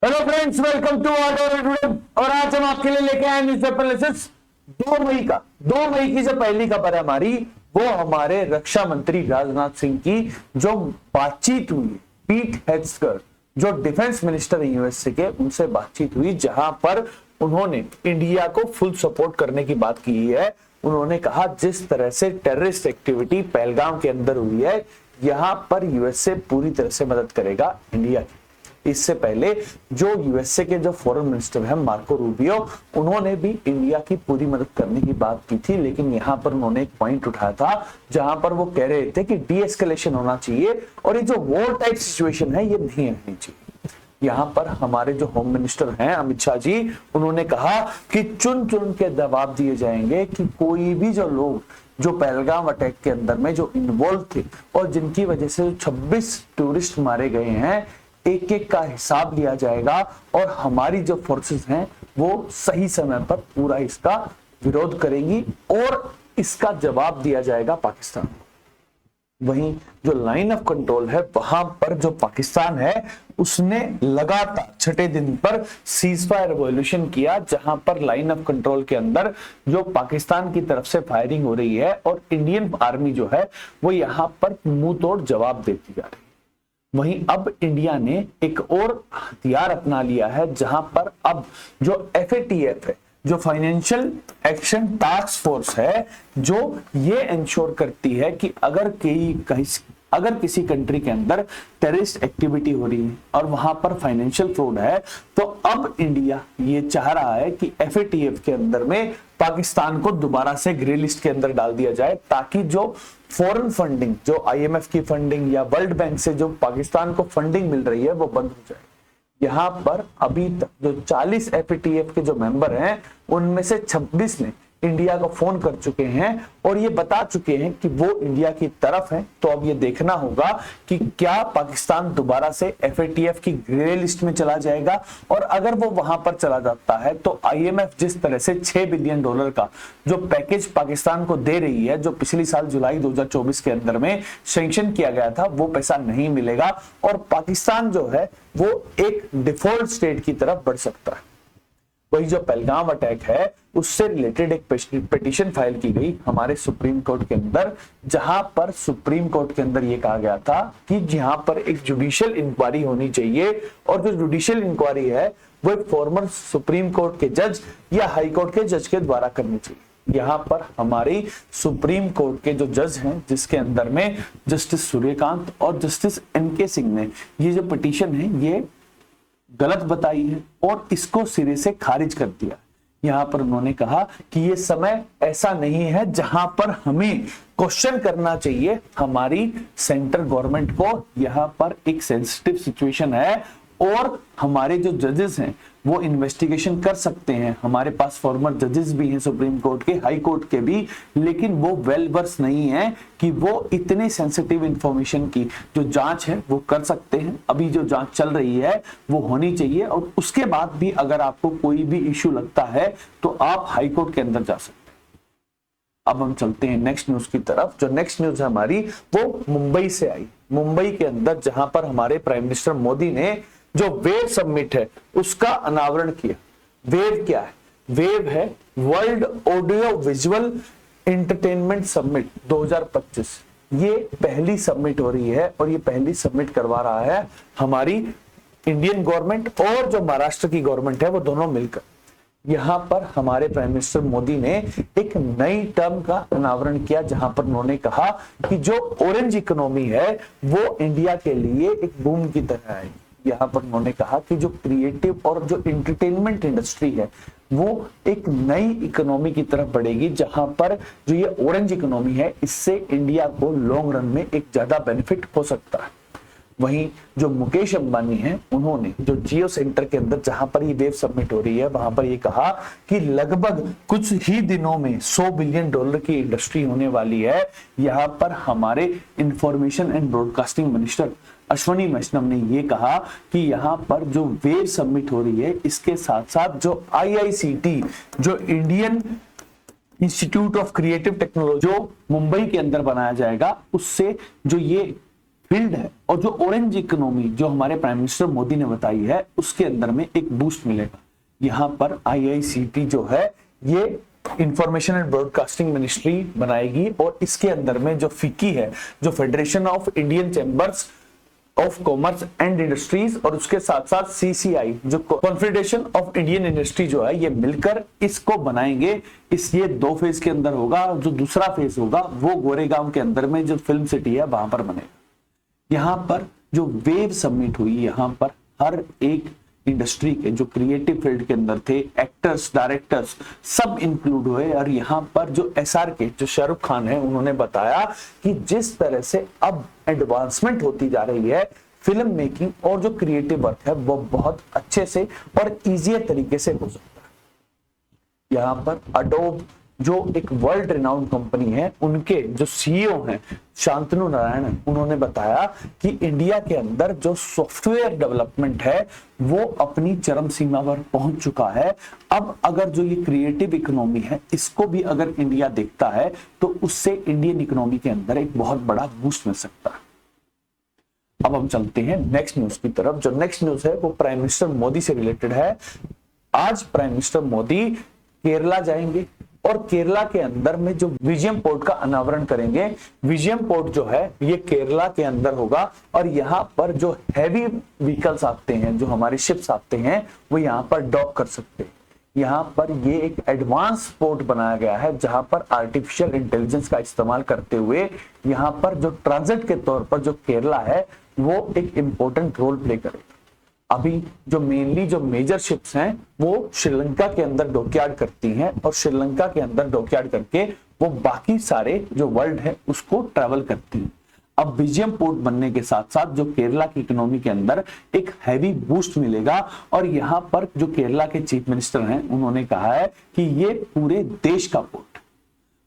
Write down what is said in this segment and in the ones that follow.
Hello friends, welcome to और आज हम आपके लिए लेके आए न्यूज़पेपर एनालिसिस 2 मई की जो पहली खबर है हमारी, वो हमारे रक्षा मंत्री राजनाथ सिंह की जो बातचीत हुई पीट हेग्सेट, जो डिफेंस मिनिस्टर है यूएसए के, उनसे बातचीत हुई जहां पर उन्होंने इंडिया को फुल सपोर्ट करने की बात की है। उन्होंने कहा जिस तरह से टेररिस्ट एक्टिविटी पहलगाम के अंदर हुई है, यहां पर यूएसए पूरी तरह से मदद करेगा इंडिया की। इससे पहले जो यूएसए के जो फॉरेन मिनिस्टर हैं मार्को रूबियो, उन्होंने भी इंडिया की पूरी मदद करने की बात की थी, लेकिन यहां पर उन्होंने एक पॉइंट उठाया था जहां पर वो कह रहे थे कि डी एस्केलेशन होना चाहिए और ये जो वॉर टाइप सिचुएशन है ये नहीं रहनी चाहिए। यहां पर हमारे जो होम मिनिस्टर हैं अमित शाह जी, उन्होंने कहा कि चुन चुन के जवाब दिए जाएंगे कि कोई भी जो लोग जो पहलगाम अटैक के अंदर में जो इन्वॉल्व थे और जिनकी वजह से 26 टूरिस्ट मारे गए हैं, एक एक का हिसाब लिया जाएगा और हमारी जो फोर्सेस हैं वो सही समय पर पूरा इसका विरोध करेंगी और इसका जवाब दिया जाएगा पाकिस्तान को। वहीं जो लाइन ऑफ कंट्रोल है वहां पर जो पाकिस्तान है उसने लगातार छठे दिन पर सीज फायर रिवॉल्यूशन किया, जहां पर लाइन ऑफ कंट्रोल के अंदर जो पाकिस्तान की तरफ से फायरिंग हो रही है और इंडियन आर्मी जो है वो यहां पर मुंह तोड़ जवाब देती जा रही है। वहीं अब इंडिया ने एक और हथियार अपना लिया है, जहां पर अब जो FATF है, जो फाइनेंशियल एक्शन टास्क फोर्स है, जो ये इंश्योर करती है कि अगर किसी कंट्री के अंदर टेररिस्ट एक्टिविटी हो रही है और वहां पर फाइनेंशियल फ्रॉड है, तो अब इंडिया ये चाह रहा है कि FATF के अंदर में पाकिस्तान को दोबारा से ग्रे लिस्ट के अंदर डाल दिया जाए, ताकि जो फॉरेन फंडिंग, जो IMF की फंडिंग या वर्ल्ड बैंक से जो पाकिस्तान को फंडिंग मिल रही है वो बंद हो जाए। यहां पर अभी तक जो 40 FATF के जो मेंबर हैं उनमें से 26 ने इंडिया को फोन कर चुके हैं और ये बता चुके हैं कि वो इंडिया की तरफ है। तो अब ये देखना होगा कि क्या पाकिस्तान दोबारा से FATF की ग्रे लिस्ट में चला जाएगा, और अगर वो वहां पर चला जाता है तो IMF जिस तरह से $6 बिलियन का जो पैकेज पाकिस्तान को दे रही है, जो पिछली साल जुलाई 2024 के अंदर में सैंक्शन किया गया था, वो पैसा नहीं मिलेगा और पाकिस्तान जो है वो एक डिफॉल्ट स्टेट की तरफ बढ़ सकता है। वही जो पहलगाम अटैक है उससे रिलेटेड एक पिटीशन फाइल की गई हमारे सुप्रीम कोर्ट के अंदर, जहां पर सुप्रीम कोर्ट के अंदर यह कहा गया था कि जहां पर एक जुडिशियल इंक्वायरी होनी चाहिए और जो जुडिशियल इंक्वायरी है वो एक फॉर्मर सुप्रीम कोर्ट के जज या हाई कोर्ट के जज के द्वारा करनी चाहिए। यहाँ पर हमारी सुप्रीम कोर्ट के जो जज हैं, जिसके अंदर में जस्टिस सूर्यकांत और जस्टिस MK सिंह ने ये जो पिटीशन है ये गलत बताई है और इसको सिरे से खारिज कर दिया। यहां पर उन्होंने कहा कि ये समय ऐसा नहीं है जहां पर हमें क्वेश्चन करना चाहिए हमारी सेंट्रल गवर्नमेंट को। यहां पर एक सेंसिटिव सिचुएशन है और हमारे जो जजेस हैं वो इन्वेस्टिगेशन कर सकते हैं। हमारे पास फॉर्मर जजेस भी हैं सुप्रीम कोर्ट के, हाई कोर्ट के भी, लेकिन वो वेल वर्स नहीं है कि वो इतने सेंसिटिव इंफॉर्मेशन की जो जांच है वो कर सकते हैं। अभी जो जांच चल रही है वो होनी चाहिए और उसके बाद भी अगर आपको कोई भी इश्यू लगता है तो आप हाई कोर्ट के अंदर जा सकते हैं। अब हम चलते हैं नेक्स्ट न्यूज की तरफ। जो नेक्स्ट न्यूज है हमारी वो मुंबई से आई। मुंबई के अंदर जहां पर हमारे प्राइम मिनिस्टर मोदी ने जो वेव समिट है उसका अनावरण किया। वेव क्या है? वेव है world audio visual entertainment summit 2025। ये पहली समिट हो रही है और ये पहली समिट करवा रहा है हमारी इंडियन गवर्नमेंट और जो महाराष्ट्र की गवर्नमेंट है वो दोनों मिलकर। यहां पर हमारे प्राइम मिनिस्टर मोदी ने एक नई टर्म का अनावरण किया, जहां पर उन्होंने कहा कि जो ऑरेंज इकोनॉमी है वो इंडिया के लिए एक बूम की तरह है। यहाँ पर उन्होंने कहा कि जो क्रिएटिव और जो एंटरटेनमेंट इंडस्ट्री है वो एक नई इकोनॉमी की तरफ बढ़ेगी, जहां पर जो ये ऑरेंज इकोनॉमी है इससे इंडिया को लॉन्ग रन में एक ज्यादा बेनिफिट हो सकता है। वहीं जो मुकेश अंबानी हैं उन्होंने जो जियो सेंटर के अंदर जहां पर ये वेव सबमिट हो रही है वहां पर ये कहा कि लगभग कुछ ही दिनों में $100 बिलियन की इंडस्ट्री होने वाली है। यहाँ पर हमारे information and broadcasting minister Ashwini Vaishnaw ने यह कहा कि यहां पर जो वेव सबमिट हो रही है इसके साथ साथ जो IICT, जो Indian institute of creative technology जो मुंबई के अंदर बनाया जाएगा, उससे जो ये फील्ड है और जो ऑरेंज इकोनॉमी जो हमारे प्राइम मिनिस्टर मोदी ने बताई है उसके अंदर में एक बूस्ट मिलेगा। यहाँ पर आईआईसीटी जो है ये इंफॉर्मेशन एंड ब्रॉडकास्टिंग मिनिस्ट्री बनाएगी और इसके अंदर में जो फिक्की है, जो federation of Indian chambers of commerce and industries और उसके साथ साथ सीसीआई जो कॉन्फेडरेशन ऑफ इंडियन इंडस्ट्री जो है, ये मिलकर इसको बनाएंगे। ये 2 फेज के अंदर होगा। जो दूसरा फेज होगा वो गोरेगांव के अंदर में जो फिल्म सिटी है वहां पर बनेगा। यहाँ पर जो वेव समिट हुई, यहाँ पर हर एक इंडस्ट्री के जो क्रिएटिव फील्ड के अंदर थे, एक्टर्स, डायरेक्टर्स सब इंक्लूड हुए। और यहाँ पर जो एसआरके जो शाहरुख खान है उन्होंने बताया कि जिस तरह से अब एडवांसमेंट होती जा रही है फिल्म मेकिंग और जो क्रिएटिव वर्क है वो बहुत अच्छे से और इजियर तरीके से हो सकता है। यहाँ पर अडोब जो एक वर्ल्ड रिनाउंड कंपनी है, उनके जो सीईओ हैं शांतनु नारायण, उन्होंने बताया कि इंडिया के अंदर जो सॉफ्टवेयर डेवलपमेंट है वो अपनी चरम सीमा पर पहुंच चुका है। अब अगर जो ये क्रिएटिव इकोनॉमी है इसको भी अगर इंडिया देखता है तो उससे इंडियन इकोनॉमी के अंदर एक बहुत बड़ा बूस्ट मिल सकता है। अब हम चलते हैं नेक्स्ट न्यूज की तरफ। जो नेक्स्ट न्यूज है वो प्राइम मिनिस्टर मोदी से रिलेटेड है। आज प्राइम मिनिस्टर मोदी केरला जाएंगे और केरला के अंदर में जो विजयम पोर्ट का अनावरण करेंगे। विजयम पोर्ट जो है ये केरला के अंदर होगा और यहाँ पर जो हैवी व्हीकल्स आते हैं, जो हमारी शिप्स आते हैं, वो यहाँ पर डॉक कर सकते हैं। यहाँ पर ये एक एडवांस पोर्ट बनाया गया है जहां पर आर्टिफिशियल इंटेलिजेंस का इस्तेमाल करते हुए यहाँ पर जो ट्रांजिट के तौर पर जो केरला है वो एक इंपॉर्टेंट रोल प्ले करेगा। अभी जो मेनली जो मेजर शिप्स हैं वो श्रीलंका के अंदर डॉकयार्ड करती हैं और श्रीलंका के अंदर डॉकयार्ड करके वो बाकी सारे जो वर्ल्ड है उसको ट्रैवल करती हैं। अब विजयम पोर्ट बनने के साथ साथ जो केरला की इकोनॉमी के अंदर एक हैवी बूस्ट मिलेगा और यहाँ पर जो केरला के चीफ मिनिस्टर हैं उन्होंने कहा है कि ये पूरे देश का पोर्ट।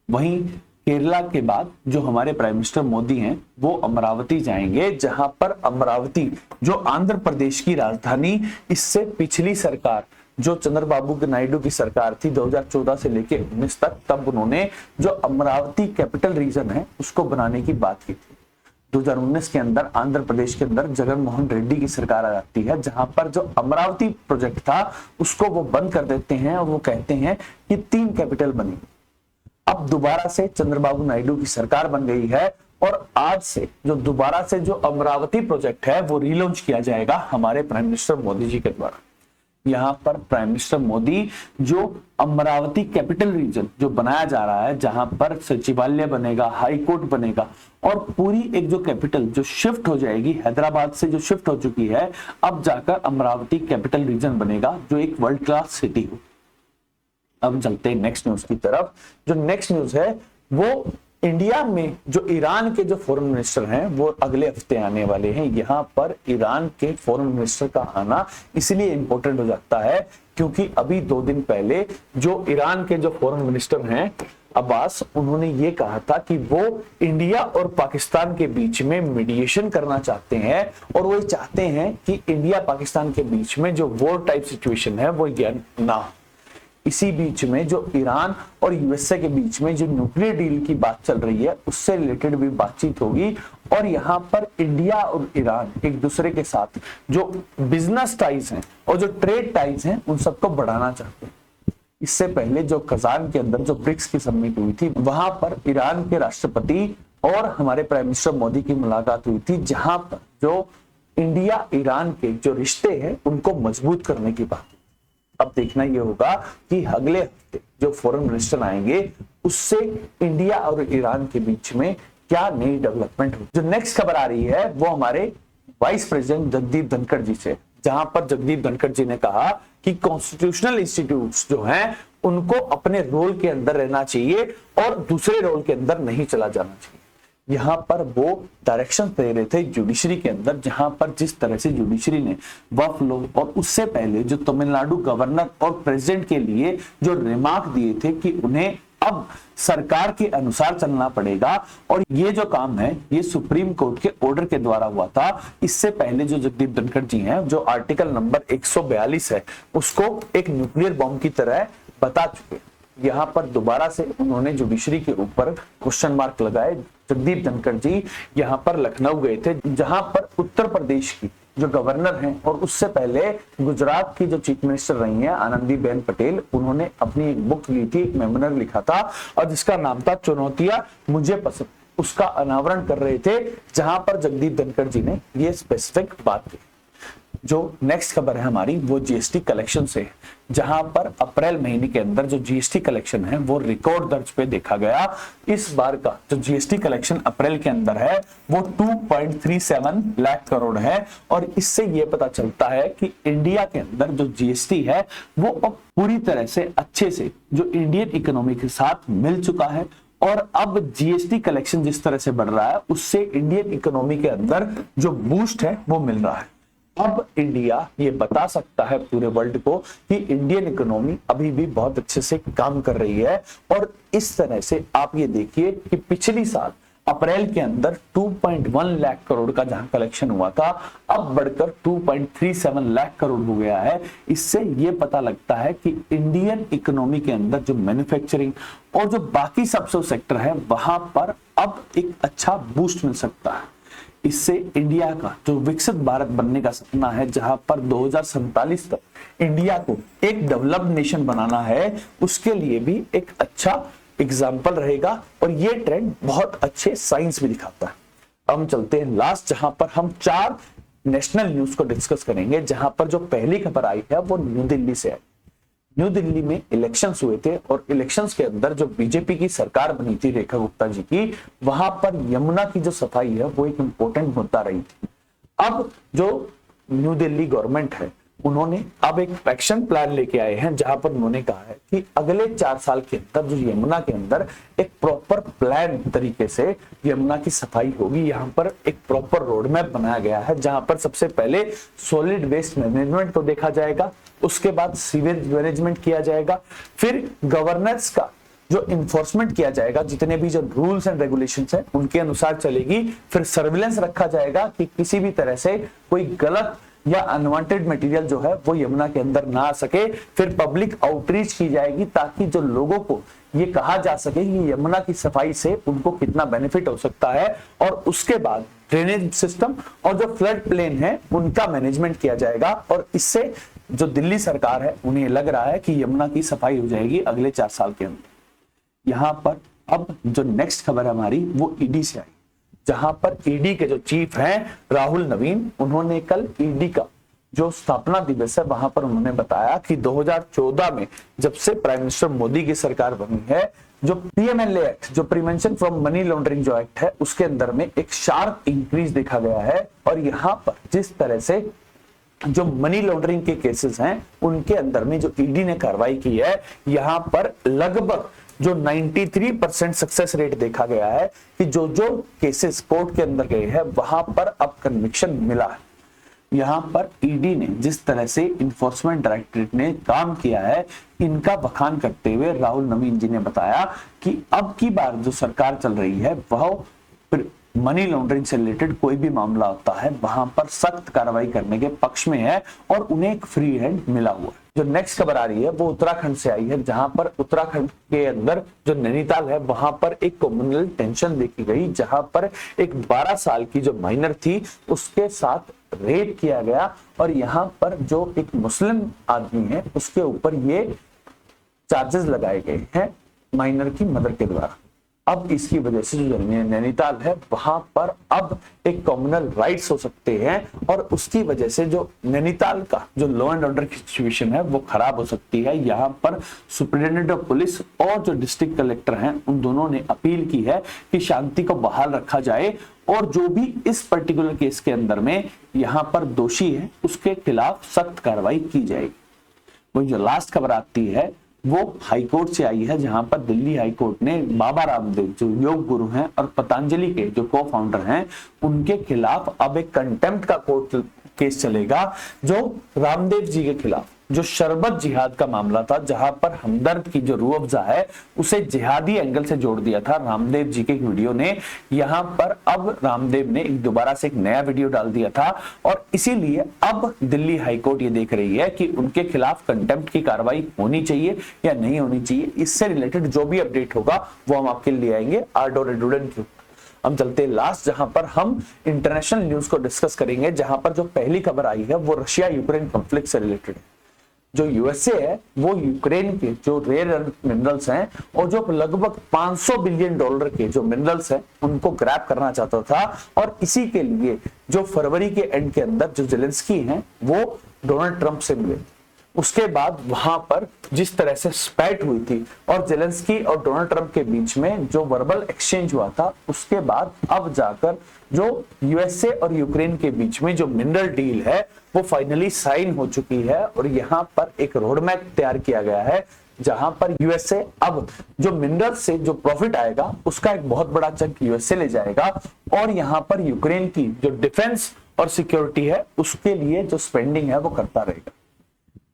वहीं केरला के बाद जो हमारे प्राइम मिनिस्टर मोदी हैं वो अमरावती जाएंगे, जहां पर अमरावती जो आंध्र प्रदेश की राजधानी, इससे पिछली सरकार जो चंद्रबाबू नायडू की सरकार थी 2014 से लेकर 19 तक, तब उन्होंने जो अमरावती कैपिटल रीजन है उसको बनाने की बात की थी। 2019 के अंदर आंध्र प्रदेश के अंदर जगन मोहन रेड्डी की सरकार आ जाती है जहां पर जो अमरावती प्रोजेक्ट था उसको वो बंद कर देते हैं और वो कहते हैं कि 3 कैपिटल बनेगी। अब दोबारा से चंद्रबाबू नायडू की सरकार बन गई है और आज से जो दोबारा से जो अमरावती प्रोजेक्ट है वो रीलॉन्च किया जाएगा हमारे प्राइम मिनिस्टर मोदी जी के द्वारा। यहाँ पर प्राइम मिनिस्टर मोदी जो अमरावती कैपिटल रीजन जो बनाया जा रहा है, जहां पर सचिवालय बनेगा, हाई कोर्ट बनेगा और पूरी एक जो कैपिटल जो शिफ्ट हो जाएगी, हैदराबाद से जो शिफ्ट हो चुकी है, अब जाकर अमरावती कैपिटल रीजन बनेगा जो एक वर्ल्ड क्लास सिटी हो। अब चलते हैं नेक्स्ट न्यूज की तरफ। जो नेक्स्ट न्यूज है वो इंडिया में जो ईरान के जो फॉरेन मिनिस्टर हैं वो अगले हफ्ते आने वाले हैं। यहाँ पर ईरान के फॉरेन मिनिस्टर का आना इसलिए इंपॉर्टेंट हो जाता है क्योंकि अभी 2 दिन पहले जो ईरान के जो फॉरेन मिनिस्टर हैं अब्बास, उन्होंने ये कहा था कि वो इंडिया और पाकिस्तान के बीच में मीडिएशन करना चाहते हैं और वो चाहते हैं कि इंडिया पाकिस्तान के बीच में जो वॉर टाइप सिचुएशन है वो ना हो। इसी बीच में जो ईरान और यूएसए के बीच में जो न्यूक्लियर डील की बात चल रही है उससे रिलेटेड भी बातचीत होगी और यहाँ पर इंडिया और ईरान एक दूसरे के साथ जो बिजनेस टाइज हैं और जो ट्रेड टाइज हैं उन सबको बढ़ाना चाहते हैं। इससे पहले जो कजान के अंदर जो ब्रिक्स की समिट हुई थी वहां पर ईरान के राष्ट्रपति और हमारे प्राइम मिनिस्टर मोदी की मुलाकात हुई थी, जहां पर जो इंडिया ईरान के जो रिश्ते हैं उनको मजबूत करने की बात। अब देखना यह होगा कि अगले हफ्ते जो फॉरेन मिनिस्टर आएंगे उससे इंडिया और ईरान के बीच में क्या नई डेवलपमेंट हो। जो नेक्स्ट खबर आ रही है वो हमारे वाइस प्रेसिडेंट जगदीप धनखड़ जी से, जहां पर जगदीप धनखड़ जी ने कहा कि कॉन्स्टिट्यूशनल इंस्टीट्यूट्स जो हैं उनको अपने रोल के अंदर रहना चाहिए और दूसरे रोल के अंदर नहीं चला जाना चाहिए। यहाँ पर वो डायरेक्शन दे रहे थे जुडिशरी के अंदर, जहां पर जिस तरह से जुडिशरी ने वक्फ लॉ और उससे पहले जो तमिलनाडु गवर्नर और प्रेसिडेंट के लिए जो रिमार्क दिए थे कि उन्हें अब सरकार के अनुसार चलना पड़ेगा और ये जो काम है ये सुप्रीम कोर्ट के ऑर्डर के द्वारा हुआ था। इससे पहले जो जगदीप धनखड़ जी हैं जो आर्टिकल नंबर 142 है उसको एक न्यूक्लियर बॉम्ब की तरह बता चुके। यहाँ पर दोबारा से उन्होंने जुडिशरी के ऊपर क्वेश्चन मार्क लगाए जगदीप धनखड़ जी यहाँ पर लखनऊ गए थे, जहां पर उत्तर प्रदेश की जो गवर्नर हैं और उससे पहले गुजरात की जो चीफ मिनिस्टर रही हैं आनंदीबेन पटेल, उन्होंने अपनी एक बुक ली थी, एक मेमोयर लिखा था और जिसका नाम था चुनौतियां मुझे पसंद, उसका अनावरण कर रहे थे, जहां पर जगदीप धनखड़ जी ने ये स्पेसिफिक बात की। जो नेक्स्ट खबर है हमारी वो जीएसटी कलेक्शन से, जहां पर अप्रैल महीने के अंदर जो जीएसटी कलेक्शन है वो रिकॉर्ड दर्ज पे देखा गया। इस बार का जो जीएसटी कलेक्शन अप्रैल के अंदर है वो 2.37 लाख करोड़ है और इससे ये पता चलता है कि इंडिया के अंदर जो जीएसटी है वो अब पूरी तरह से अच्छे से जो इंडियन इकोनॉमी के साथ मिल चुका है और अब जीएसटी कलेक्शन जिस तरह से बढ़ रहा है उससे इंडियन इकोनॉमी के अंदर जो बूस्ट है वो मिल रहा है। अब इंडिया ये बता सकता है पूरे वर्ल्ड को कि इंडियन इकोनॉमी अभी भी बहुत अच्छे से काम कर रही है और इस तरह से आप ये देखिए कि पिछली साल अप्रैल के अंदर 2.1 लाख करोड़ का जहां कलेक्शन हुआ था अब बढ़कर 2.37 लाख करोड़ हो गया है। इससे ये पता लगता है कि इंडियन इकोनॉमी के अंदर जो मैन्युफैक्चरिंग और जो बाकी सब सेक्टर है वहां पर अब एक अच्छा बूस्ट मिल सकता है। इससे इंडिया का जो विकसित भारत बनने का सपना है, जहां पर 2047 तक इंडिया को एक डेवलप्ड नेशन बनाना है, उसके लिए भी एक अच्छा एग्जाम्पल रहेगा और ये ट्रेंड बहुत अच्छे साइंस भी दिखाता है। हम चलते हैं लास्ट, जहां पर हम 4 नेशनल न्यूज को डिस्कस करेंगे, जहां पर जो पहली खबर आई है वो न्यू दिल्ली से है। न्यू दिल्ली में इलेक्शंस हुए थे और इलेक्शंस के अंदर जो बीजेपी की सरकार बनी थी रेखा गुप्ता जी की, वहां पर यमुना की जो सफाई है वो एक इंपॉर्टेंट मुद्दा रही थी। अब जो न्यू दिल्ली गवर्नमेंट है उन्होंने अब एक एक्शन प्लान लेके आए हैं, जहां पर उन्होंने कहा है कि अगले 4 साल के अंदर जो यमुना के अंदर एक प्रॉपर प्लान तरीके से यमुना की सफाई होगी। यहाँ पर एक प्रॉपर रोड मैप बनाया गया है, जहां पर सबसे पहले सॉलिड वेस्ट मैनेजमेंट को देखा जाएगा, उसके बाद सीवेज मैनेजमेंट किया जाएगा, फिर गवर्नेंस का जो इन्फोर्समेंट किया जाएगा, जितने भी जो रूल्स एंड रेगुलेशंस हैं उनके अनुसार चलेगी, फिर सर्विलेंस रखा जाएगा कि किसी भी तरह से कोई गलत या अनवांटेड मटेरियल जो है वो यमुना के अंदर ना आ सके, फिर पब्लिक आउटरीच की जाएगी ताकि जो लोगों को ये कहा जा सके कि यमुना की सफाई से उनको कितना बेनिफिट हो सकता है, और उसके बाद ड्रेनेज सिस्टम और जो फ्लड प्लेन है उनका मैनेजमेंट किया जाएगा। और इससे जो दिल्ली सरकार है उन्हें लग रहा है कि यमुना की सफाई हो जाएगी अगले 4 साल के अंदर। यहाँ पर अब जो नेक्स्ट खबर हमारी वो ईडी से आई, जहां पर ईडी के जो चीफ हैं राहुल नवीन, उन्होंने कल ईडी का जो स्थापना दिवस है वहां पर उन्होंने बताया कि 2014 में जब से प्राइम मिनिस्टर मोदी की सरकार बनी है, जो पीएमएलए एक्ट, जो प्रिवेंशन फ्रॉम मनी लॉन्ड्रिंग जो एक्ट है, उसके अंदर में एक शार्प इंक्रीज देखा गया है। और यहाँ पर जिस तरह से जो मनी लॉन्ड्रिंग के केसेस हैं उनके अंदर में जो ईडी ने कार्रवाई की है, यहाँ पर लगभग जो 93% सक्सेस रेट देखा गया है कि जो जो केसेस कोर्ट के अंदर गए हैं वहां पर अब कन्विक्शन मिला है। यहाँ पर ईडी ने जिस तरह से इन्फोर्समेंट डायरेक्टरेट ने काम किया है, इनका बखान करते हुए राहुल नवीन जी ने बताया कि अब की बार जो सरकार चल रही है वह मनी लॉन्ड्रिंग से रिलेटेड कोई भी मामला होता है वहां पर सख्त कार्रवाई करने के पक्ष में है और उन्हें एक फ्री हैंड मिला हुआ है। जो नेक्स्ट खबर आ रही है वो उत्तराखंड से आई है, जहां पर उत्तराखंड के अंदर जो नैनीताल है वहां पर एक कम्युनल टेंशन देखी गई, जहां पर एक 12 साल की जो माइनर थी उसके साथ रेप किया गया और यहाँ पर जो एक मुस्लिम आदमी है उसके ऊपर ये चार्जेस लगाए गए हैं माइनर की मदर के द्वारा। अब इसकी वजह से जो नैनीताल है वहां पर अब एक कम्युनल राइट्स हो सकते हैं और उसकी वजह से जो नैनीताल का जो लॉ एंड ऑर्डर की सिचुएशन है वो खराब हो सकती है। यहाँ पर सुप्रिंटेंडेंट ऑफ पुलिस और जो डिस्ट्रिक्ट कलेक्टर हैं उन दोनों ने अपील की है कि शांति को बहाल रखा जाए और जो भी इस पर्टिकुलर केस के अंदर में यहाँ पर दोषी है उसके खिलाफ सख्त कार्रवाई की जाएगी। वही जो लास्ट खबर आती है वो हाईकोर्ट से आई है, जहां पर दिल्ली हाईकोर्ट ने बाबा रामदेव जो योग गुरु हैं और पतंजलि के जो को फाउंडर हैं उनके खिलाफ अब एक कंटेम्प्ट का कोर्ट केस चलेगा, जो रामदेव जी के खिलाफ जो शरबत जिहाद का मामला था, जहां पर हमदर्द की जो रूह अफ़ज़ा है उसे जिहादी एंगल से जोड़ दिया था रामदेव जी के वीडियो ने। यहाँ पर अब रामदेव ने दोबारा से एक नया वीडियो डाल दिया था और इसीलिए अब दिल्ली हाईकोर्ट ये देख रही है कि उनके खिलाफ कंटेम्प्ट की कार्रवाई होनी चाहिए या नहीं होनी चाहिए। इससे रिलेटेड जो भी अपडेट होगा वो हम आपके लिए आएंगे आर.एडुडेंट। हम चलते हैं लास्ट, जहां पर हम इंटरनेशनल न्यूज को डिस्कस करेंगे, जहां पर जो पहली खबर आई है वो रशिया यूक्रेन कॉन्फ्लिक्ट से रिलेटेड है। जो यूएसए है वो यूक्रेन के जो रेयर अर्थ मिनरल्स हैं और जो लगभग 500 बिलियन डॉलर के जो मिनरल्स हैं उनको ग्रैब करना चाहता था, और इसी के लिए जो फरवरी के एंड के अंदर जो जेलेंस्की हैं वो डोनाल्ड ट्रंप से मिले। उसके बाद वहां पर जिस तरह से स्पैट हुई थी और जेलेंस्की और डोनाल्ड ट्रंप के बीच में जो वर्बल एक्सचेंज हुआ था, उसके बाद अब जाकर जो यूएसए और यूक्रेन के बीच में जो मिनरल डील है वो फाइनली साइन हो चुकी है, और यहां पर एक रोड मैप तैयार किया गया है जहां पर यूएसए अब जो मिनरल से जो प्रॉफिट आएगा उसका एक बहुत बड़ा चंक यूएसए ले जाएगा, और यहां पर यूक्रेन की जो डिफेंस और सिक्योरिटी है उसके लिए जो स्पेंडिंग है वो करता रहेगा।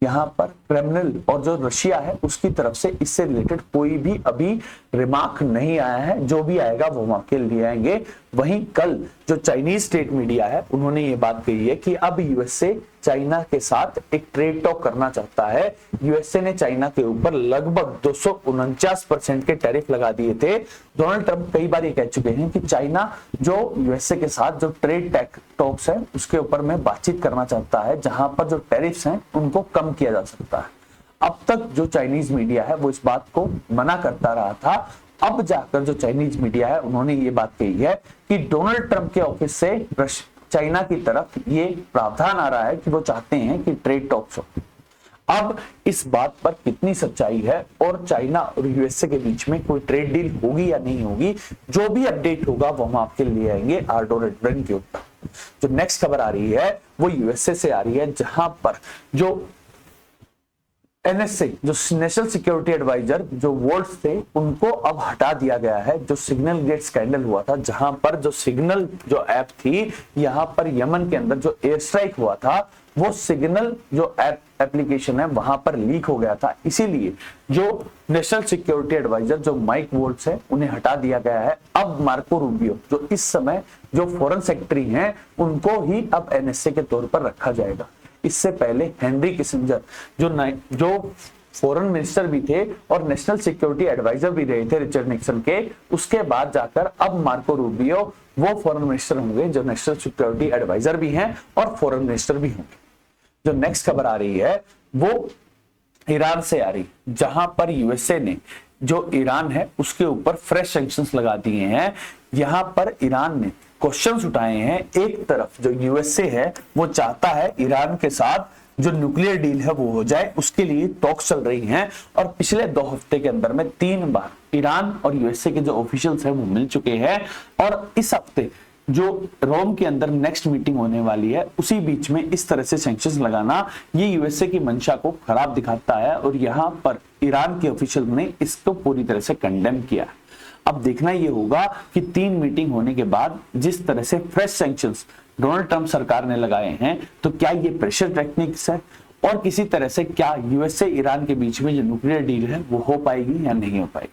यहाँ पर क्रेमलिन और जो रशिया है उसकी तरफ से इससे रिलेटेड कोई भी अभी रिमार्क नहीं आया है, जो भी आएगा वो हम आपके लिए आएंगे। वहीं कल जो चाइनीज स्टेट मीडिया है उन्होंने ये बात कही है कि अब यूएसए चाइना के साथ एक ट्रेड टॉक करना चाहता है। यूएसए ने चाइना के ऊपर लगभग 249% के टैरिफ लगा दिए थे। डोनाल्ड ट्रंप कई बार ये कह चुके हैं कि चाइना जो यूएसए के साथ जो ट्रेड टॉक्स है उसके ऊपर में बातचीत करना चाहता है, जहां पर जो टैरिफ्स हैं उनको कम किया जा सकता है। अब तक जो चाइनीज मीडिया है वो इस बात को मना करता रहा था, अब जाकर जो चाइनीज मीडिया है उन्होंने ये बात कही है कि डोनाल्ड ट्रंप के ऑफिस से चाइना की तरफ ये प्रावधान आ रहा है कि वो चाहते हैं कि ट्रेड टॉक्स हो। अब इस बात पर कितनी सच्चाई है और चाइना और यूएसए के बीच में कोई ट्रेड डील होगी या नहीं होगी, जो भी अपडेट होगा वो हम आपके लिए आएंगे आर्डो रेड ब्रेन के ऊपर। जो नेक्स्ट खबर आ रही है वो यूएसए से आ रही है, जहां पर जो एनएसए जो नेशनल सिक्योरिटी एडवाइजर जो वोल्ट्स थे उनको अब हटा दिया गया है। जो सिग्नल गेट स्कैंडल हुआ था, जहां पर जो सिग्नल जो ऐप थी, यहां पर यमन के अंदर जो एयर स्ट्राइक हुआ था वो सिग्नल जो ऐप एप्लीकेशन है वहां पर लीक हो गया था, इसीलिए जो नेशनल सिक्योरिटी एडवाइजर जो माइक वोल्ट्स है उन्हें हटा दिया गया है। अब मार्को रूबियो जो इस समय जो फॉरेन सेक्रेटरी हैं उनको ही अब एनएसए के तौर पर रखा जाएगा। इससे पहले हेनरी किसिंजर जो फॉरेन मिनिस्टर भी थे और नेशनल सिक्योरिटी एडवाइजर भी रहे थे रिचर्ड निक्सन के, उसके बाद जाकर अब मार्को रूबियो वो फॉरेन मिनिस्टर होंगे जो नेशनल सिक्योरिटी एडवाइजर भी हैं और फॉरेन मिनिस्टर भी होंगे। जो नेक्स्ट खबर आ रही है वो ईरान से आ रही, जहां पर यूएसए ने जो ईरान है उसके ऊपर फ्रेश सैंक्शंस लगा दिए हैं। यहां पर ईरान ने क्वेश्चंस उठाए हैं। एक तरफ जो यूएसए है वो चाहता है ईरान के साथ जो न्यूक्लियर डील है वो हो जाए, उसके लिए टॉक्स चल रही हैं, और पिछले 2 हफ्ते के अंदर में 3 बार ईरान और यूएसए के जो ऑफिशियल्स हैं वो मिल चुके हैं, और इस हफ्ते जो रोम के अंदर नेक्स्ट मीटिंग होने वाली है उसी बीच में इस तरह से सैंक्शंस लगाना ये यूएसए की मंशा को खराब दिखाता है, और यहां पर ईरान के ऑफिशियल ने इसको पूरी तरह से कंडेम किया। अब देखना ये होगा कि 3 मीटिंग होने के बाद जिस तरह से फ्रेश सैंक्शंस डोनाल्ड ट्रंप सरकार ने लगाए हैं, तो क्या ये प्रेशर टेक्निक्स है और किसी तरह से क्या यूएसए ईरान के बीच में जो न्यूक्लियर डील है वो हो पाएगी या नहीं हो पाएगी।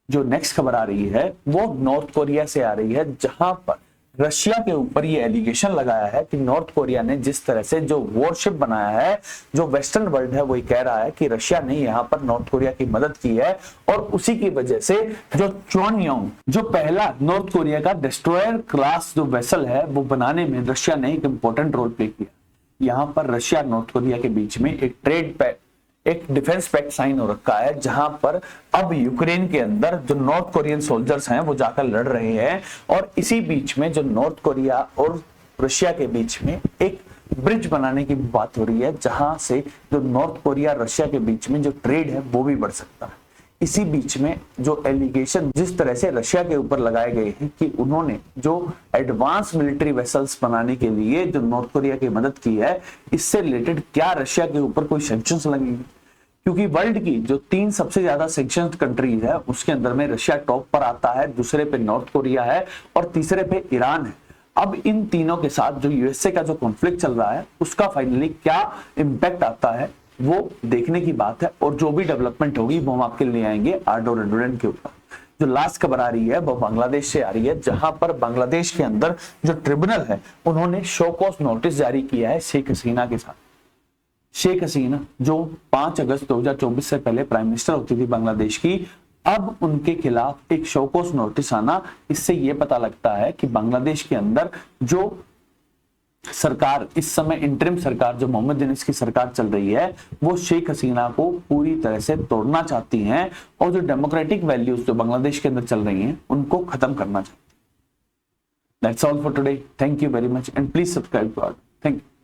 जो नेक्स्ट खबर आ रही है वो नॉर्थ कोरिया से आ रही है, जहां पर रशिया के ऊपर ये एलिगेशन लगाया है कि नॉर्थ कोरिया ने जिस तरह से जो वॉरशिप बनाया है, जो वेस्टर्न वर्ल्ड है वही कह रहा है कि रशिया ने यहां पर नॉर्थ कोरिया की मदद की है, और उसी की वजह से जो चोनयोंग जो पहला नॉर्थ कोरिया का डिस्ट्रॉयर क्लास जो वेसल है वो बनाने में रशिया ने एक इंपॉर्टेंट रोल प्ले किया। यहां पर रशिया नॉर्थ कोरिया के बीच में एक डिफेंस पैक्ट साइन हो रखा है, जहां पर अब यूक्रेन के अंदर जो नॉर्थ कोरियन सोल्जर्स हैं वो जाकर लड़ रहे हैं, और इसी बीच में जो नॉर्थ कोरिया और रशिया के बीच में एक ब्रिज बनाने की बात हो रही है, जहां से जो नॉर्थ कोरिया रशिया के बीच में जो ट्रेड है वो भी बढ़ सकता है। इसी बीच में जो एलिगेशन जिस तरह से रशिया के ऊपर लगाए गए हैं कि उन्होंने जो एडवांस मिलिट्री वेसल्स बनाने के लिए जो नॉर्थ कोरिया की मदद की है, इससे रिलेटेड क्या रशिया के ऊपर कोई सैंक्शंस लगेंगे, क्योंकि वर्ल्ड की जो 3 सबसे ज्यादा सैंक्शन कंट्रीज है उसके अंदर में रशिया टॉप पर आता है, दूसरे पे नॉर्थ कोरिया है और तीसरे पे ईरान है। अब इन तीनों के साथ जो यूएसए का जो कॉन्फ्लिक्ट चल रहा है उसका फाइनली क्या इंपैक्ट आता है वो देखने की बात है, और जो भी डेवलपमेंट होगी वो हम आपके लिए आएंगे आर्डो रेडोरेंट के ऊपर। जो लास्ट खबर आ रही है वो बांग्लादेश से आ रही है, जहां पर बांग्लादेश के अंदर जो ट्रिब्यूनल है उन्होंने शो कॉज नोटिस जारी किया है शेख हसीना के साथ। शेख हसीना जो 5 अगस्त 2024 से पहले प्राइम मिनिस्टर होती थी बांग्लादेश की, अब उनके खिलाफ एक शोकॉज नोटिस आना, इससे यह पता लगता है कि बांग्लादेश के अंदर जो सरकार इस समय इंटरिम सरकार जो मोहम्मद यूनूस की सरकार चल रही है, वो शेख हसीना को पूरी तरह से तोड़ना चाहती हैं और जो डेमोक्रेटिक वैल्यूज जो बांग्लादेश के अंदर चल रही हैं उनको खत्म करना चाहती है। That's all for today. Thank you very much and please subscribe to our. Thank you.